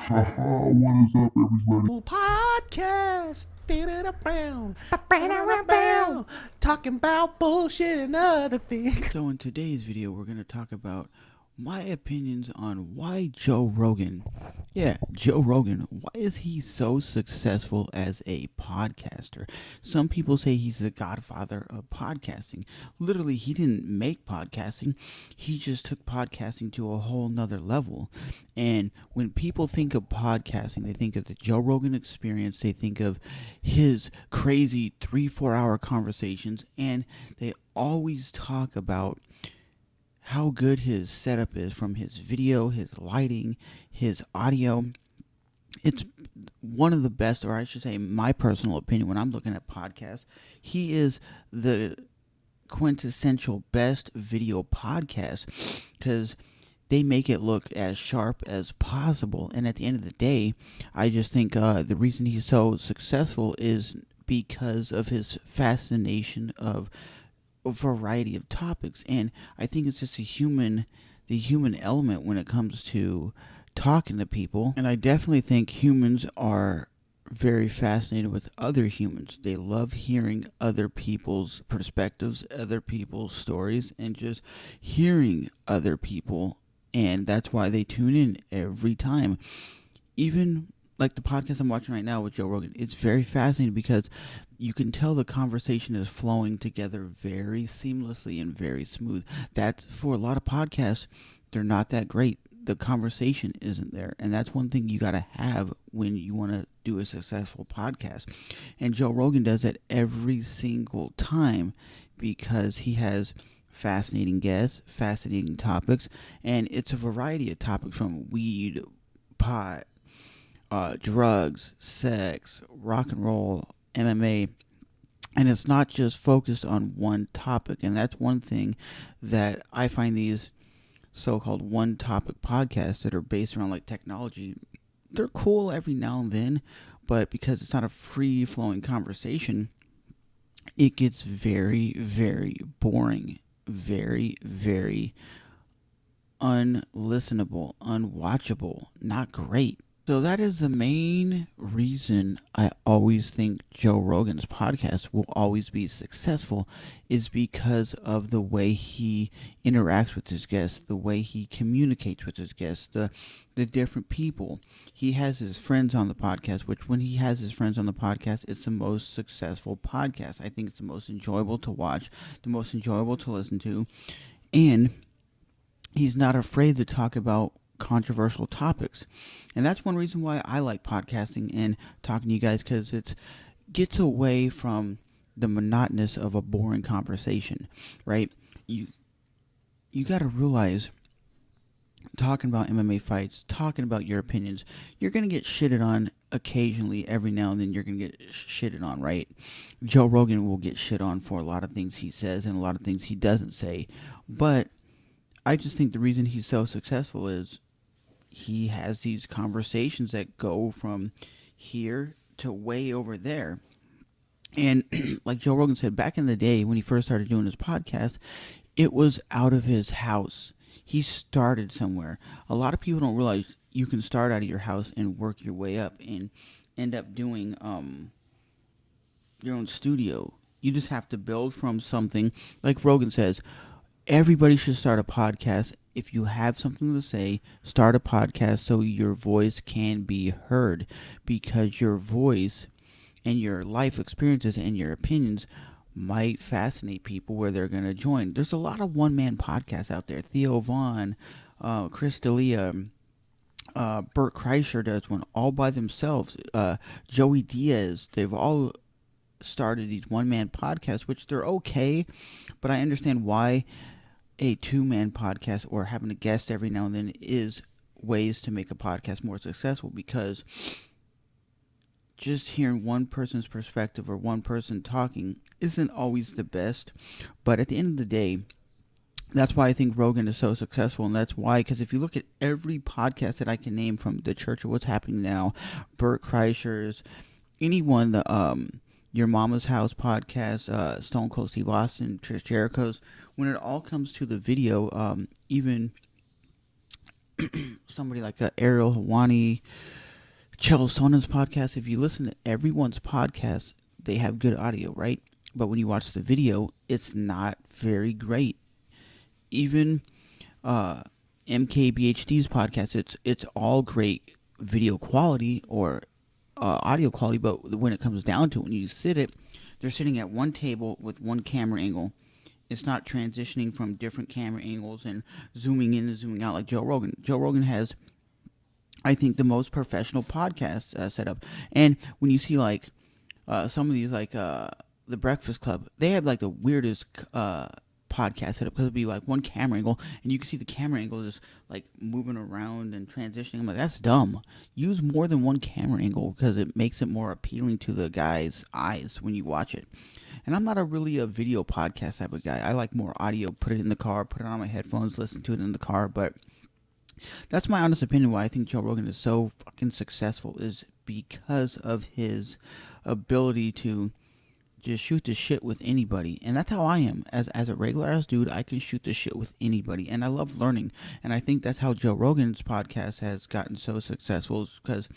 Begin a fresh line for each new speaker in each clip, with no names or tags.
What is up, everybody?
Podcast. Talking about bullshit and other things.
So in today's video, we're going to talk about my opinions on why Joe Rogan, why is he so successful as a podcaster? Some people say he's the godfather of podcasting. Literally, he didn't make podcasting. He just took podcasting to a whole nother level. And when people think of podcasting, they think of the Joe Rogan experience. They think of his crazy 3-4 hour conversations. And they always talk about how good his setup is, from his video, his lighting, his audio. It's one of the best, or I should say my personal opinion when I'm looking at podcasts. He is the quintessential best video podcast because they make it look as sharp as possible. And at the end of the day, I just think the reason he's so successful is because of his fascination of a variety of topics. And I think it's just the human element when it comes to talking to people. And I definitely think humans are very fascinated with other humans. They love hearing other people's perspectives, other people's stories, and just hearing other people. And that's why they tune in every time. Even like the podcast I'm watching right now with Joe Rogan, it's very fascinating because you can tell the conversation is flowing together very seamlessly and very smooth. That's, for a lot of podcasts, they're not that great. The conversation isn't there. And that's one thing you got to have when you want to do a successful podcast. And Joe Rogan does that every single time because he has fascinating guests, fascinating topics, and it's a variety of topics from weed, pot, drugs, sex, rock and roll, MMA, and it's not just focused on one topic. And that's one thing that I find these so-called one-topic podcasts that are based around like technology, they're cool every now and then, but because it's not a free-flowing conversation, it gets very, very boring, very, very unlistenable, unwatchable, not great. So that is the main reason I always think Joe Rogan's podcast will always be successful, is because of the way he interacts with his guests, the way he communicates with his guests, the different people. He has his friends on the podcast, which when he has his friends on the podcast, it's the most successful podcast. I think it's the most enjoyable to watch, the most enjoyable to listen to, and he's not afraid to talk about controversial topics. And that's one reason why I like podcasting and talking to you guys, because it gets away from the monotonous of a boring conversation, right? You got to realize, talking about MMA fights, talking about your opinions, you're going to get shitted on occasionally. Every now and then you're going to get shitted on, right? Joe Rogan will get shit on for a lot of things he says and a lot of things he doesn't say. But I just think the reason he's so successful is he has these conversations that go from here to way over there. And like Joe Rogan said, back in the day when he first started doing his podcast, it was out of his house. He started somewhere. A lot of people don't realize you can start out of your house and work your way up and end up doing your own studio. You just have to build from something. Like Rogan says, everybody should start a podcast. If you have something to say, start a podcast so your voice can be heard, because your voice and your life experiences and your opinions might fascinate people where they're going to join. There's a lot of one-man podcasts out there. Theo Vaughn, Chris D'Elia, Bert Kreischer does one all by themselves. Joey Diaz, they've all started these one-man podcasts, which they're okay, but I understand why a two-man podcast or having a guest every now and then is ways to make a podcast more successful, because just hearing one person's perspective or one person talking isn't always the best. But at the end of the day, that's why I think Rogan is so successful, and that's why, because if you look at every podcast that I can name, from The Church of What's Happening Now, Bert Kreischer's, anyone, the Your Mama's House podcast, Stone Cold Steve Austin, Chris Jericho's, when it all comes to the video, even somebody like Ariel Hawani, Chael Sonnen's podcast, if you listen to everyone's podcast, they have good audio, right? But when you watch the video, it's not very great. Even MKBHD's podcast, it's all great video quality or audio quality, but when it comes down to it, when you sit it, they're sitting at one table with one camera angle. It's not transitioning from different camera angles and zooming in and zooming out like Joe Rogan. Joe Rogan has, I think, the most professional podcast setup. And when you see like some of these, like the Breakfast Club, they have like the weirdest podcast setup because it'd be like one camera angle, and you can see the camera angle just like moving around and transitioning. I'm like, that's dumb. Use more than one camera angle because it makes it more appealing to the guy's eyes when you watch it. And I'm not really a video podcast type of guy. I like more audio. Put it in the car, put it on my headphones, listen to it in the car. But that's my honest opinion. Why I think Joe Rogan is so fucking successful is because of his ability to just shoot the shit with anybody. And that's how I am. As a regular ass dude, I can shoot the shit with anybody. And I love learning. And I think that's how Joe Rogan's podcast has gotten so successful, is because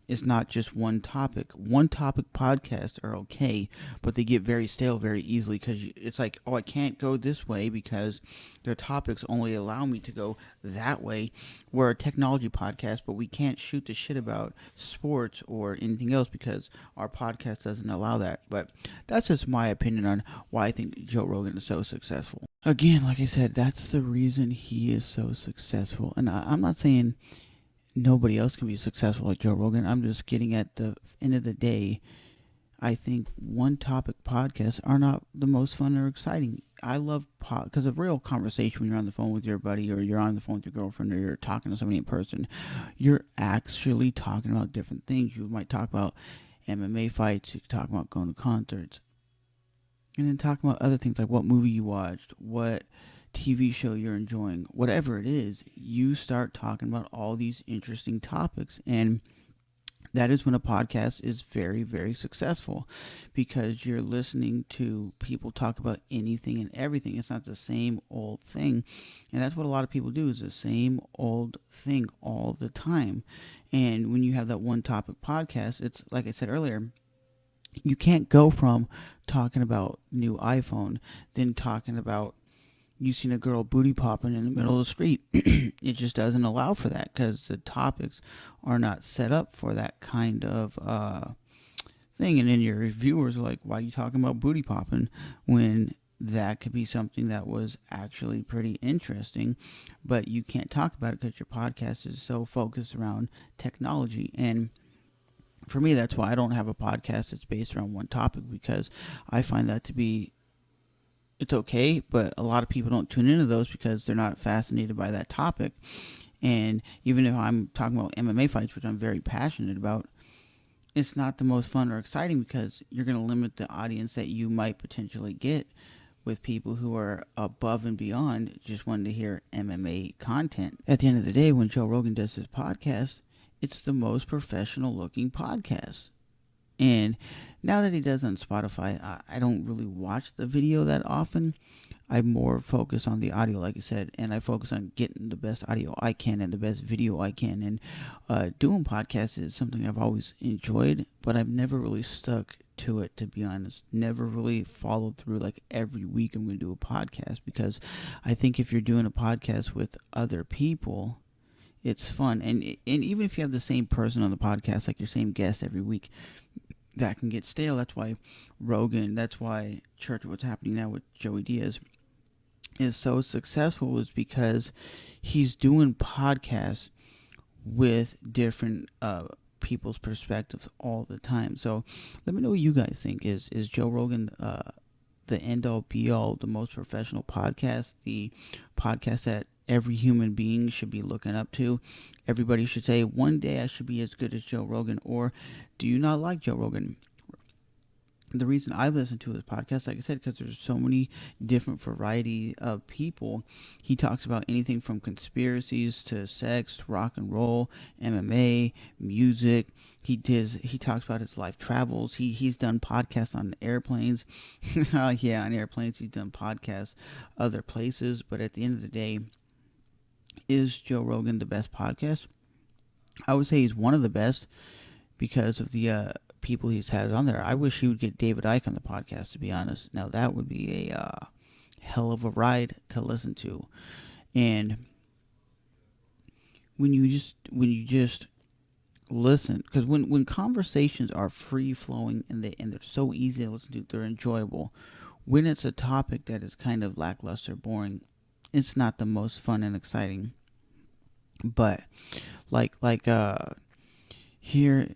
it's not just one topic. One topic podcasts are okay, but they get very stale very easily because it's like, oh, I can't go this way because their topics only allow me to go that way. We're a technology podcast, but we can't shoot the shit about sports or anything else because our podcast doesn't allow that. But that's just my opinion on why I think Joe Rogan is so successful. Again, like I said, that's the reason he is so successful. And I'm not saying nobody else can be successful like Joe Rogan. I'm just getting at the end of the day, I think one topic podcasts are not the most fun or exciting. I love because a real conversation when you're on the phone with your buddy or you're on the phone with your girlfriend or you're talking to somebody in person, you're actually talking about different things. You might talk about MMA fights, you could talk about going to concerts, and then talk about other things like what movie you watched, what TV show you're enjoying, whatever it is. You start talking about all these interesting topics, and that is when a podcast is very, very successful because you're listening to people talk about anything and everything. It's not the same old thing, and that's what a lot of people do, is the same old thing all the time. And when you have that one topic podcast, it's like I said earlier, you can't go from talking about new iPhone, then talking about you seen a girl booty popping in the middle of the street. It just doesn't allow for that because the topics are not set up for that kind of thing. And then your reviewers are like, why are you talking about booty popping when that could be something that was actually pretty interesting, but you can't talk about it because your podcast is so focused around technology. And for me, that's why I don't have a podcast that's based around one topic, because I find that to be, it's okay, but a lot of people don't tune into those because they're not fascinated by that topic. And even if I'm talking about MMA fights, which I'm very passionate about, it's not the most fun or exciting because you're going to limit the audience that you might potentially get with people who are above and beyond just wanting to hear MMA content. At the end of the day, when Joe Rogan does his podcast, it's the most professional looking podcast. And now that he does on Spotify, I don't really watch the video that often. I more focus on the audio, like I said, and I focus on getting the best audio I can and the best video I can. And doing podcasts is something I've always enjoyed, but I've never really stuck to it, to be honest. Never really followed through like every week I'm going to do a podcast, because I think if you're doing a podcast with other people, it's fun. And even if you have the same person on the podcast, like your same guest every week, that can get stale. That's why Rogan, that's why Church of What's Happening Now with Joey Diaz is so successful, is because he's doing podcasts with different people's perspectives all the time. So let me know what you guys think. Is Joe Rogan the end all be all, the most professional podcast, the podcast that every human being should be looking up to? Everybody should say, one day I should be as good as Joe Rogan. Or do you not like Joe Rogan? The reason I listen to his podcast, like I said, because there's so many different variety of people. He talks about anything from conspiracies to sex, rock and roll, MMA, music. He talks about his life travels. He's done podcasts on airplanes. Yeah, on airplanes. He's done podcasts other places. But at the end of the day, is Joe Rogan the best podcast? I would say he's one of the best, because of the people he's had on there. I wish he would get David Icke on the podcast, to be honest. Now that would be a hell of a ride to listen to. And when you just listen, because when conversations are free flowing and they're so easy to listen to, they're enjoyable. When it's a topic that is kind of lackluster, boring, it's not the most fun and exciting. But like here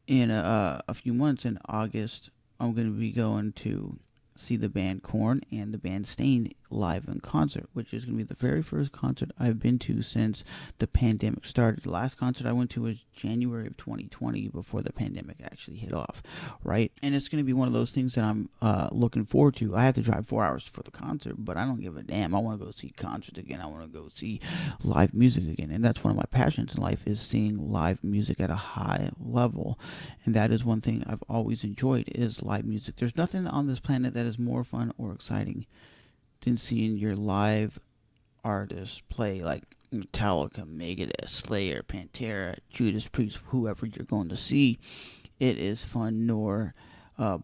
in a few months, in August, I'm going to be going to see the band Korn and the band Stained live in concert, which is going to be the very first concert I've been to since the pandemic started. The last concert I went to was January of 2020, before the pandemic actually hit off, right? And it's going to be one of those things that I'm looking forward to. I have to drive 4 hours for the concert, but I don't give a damn. I want to go see concerts again. I want to go see live music again. And that's one of my passions in life, is seeing live music at a high level. And that is one thing I've always enjoyed, is live music. There's nothing on this planet that is more fun or exciting than seeing your live artists play, like Metallica, Megadeth, Slayer, Pantera, Judas Priest, whoever you're going to see. It is fun nor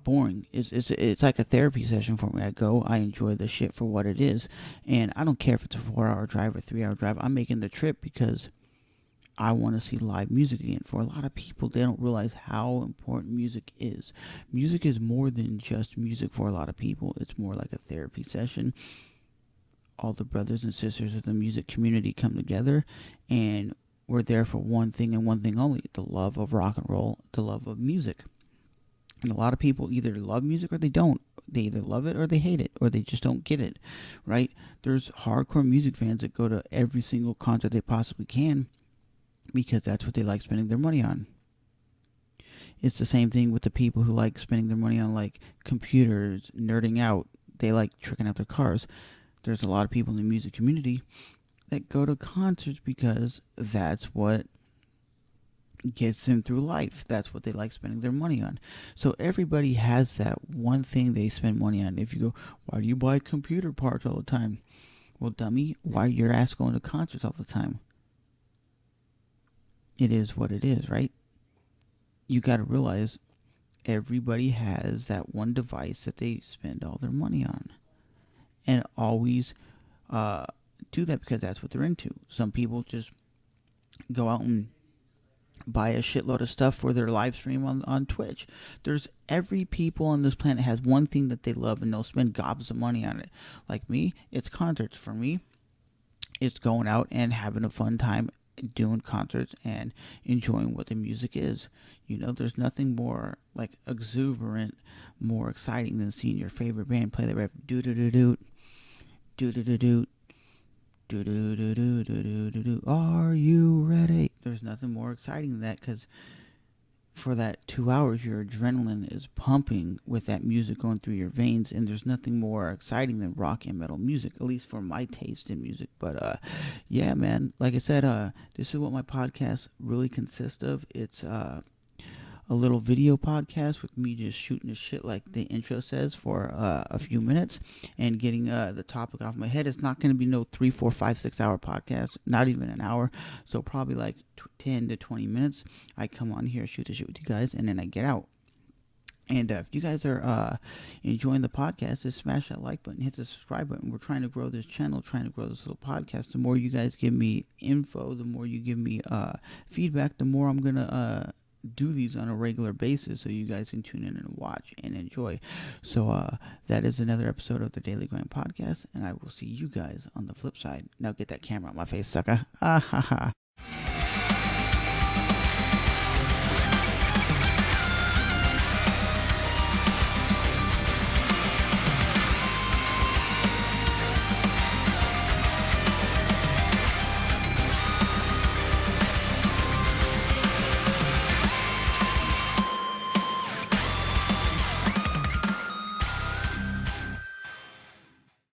boring. It's like a therapy session for me. I enjoy the shit for what it is, and I don't care if it's a 4-hour drive or 3-hour drive. I'm making the trip because I want to see live music again. For a lot of people, they don't realize how important music is. Music is more than just music for a lot of people. It's more like a therapy session. All the brothers and sisters of the music community come together, and we're there for one thing and one thing only: the love of rock and roll, the love of music. And a lot of people either love music or they don't. They either love it or they hate it, or they just don't get it, right? There's hardcore music fans that go to every single concert they possibly can, because that's what they like spending their money on. It's the same thing with the people who like spending their money on, like, computers, nerding out. They like tricking out their cars. There's a lot of people in the music community that go to concerts because that's what gets them through life. That's what they like spending their money on. So everybody has that one thing they spend money on. If you go, why do you buy computer parts all the time? Well, dummy, why are your ass going to concerts all the time? It is what it is, right? You got to realize everybody has that one device that they spend all their money on, and always do that because that's what they're into. Some people just go out and buy a shitload of stuff for their live stream on Twitch. There's every people on this planet has one thing that they love, and they'll spend gobs of money on it. Like me, it's concerts. For me, it's going out and having a fun time doing concerts and enjoying what the music is. You know, there's nothing more, like, exuberant, more exciting than seeing your favorite band play the riff. Do-do-do-do, do-do-do-do, do-do-do-do-do-do-do. Are you ready? There's nothing more exciting than that, because for that 2 hours, your adrenaline is pumping with that music going through your veins, and there's nothing more exciting than rock and metal music, at least for my taste in music. But yeah, man, like I said, this is what my podcast really consists of. It's a little video podcast with me just shooting the shit like the intro says for a few minutes and getting the topic off my head. It's not going to be no 3, 4, 5, 6 hour podcast, not even an hour. So probably like 10 to 20 minutes. I come on here, shoot the shit with you guys, and then I get out. And if you guys are enjoying the podcast, just smash that like button, hit the subscribe button. We're trying to grow this channel, trying to grow this little podcast. The more you guys give me info, the more you give me feedback, the more I'm going to do these on a regular basis, so you guys can tune in and watch and enjoy. So that is another episode of the Daily Grind Podcast, and I will see you guys on the flip side. Now get that camera on my face, sucker. Ah ha ha.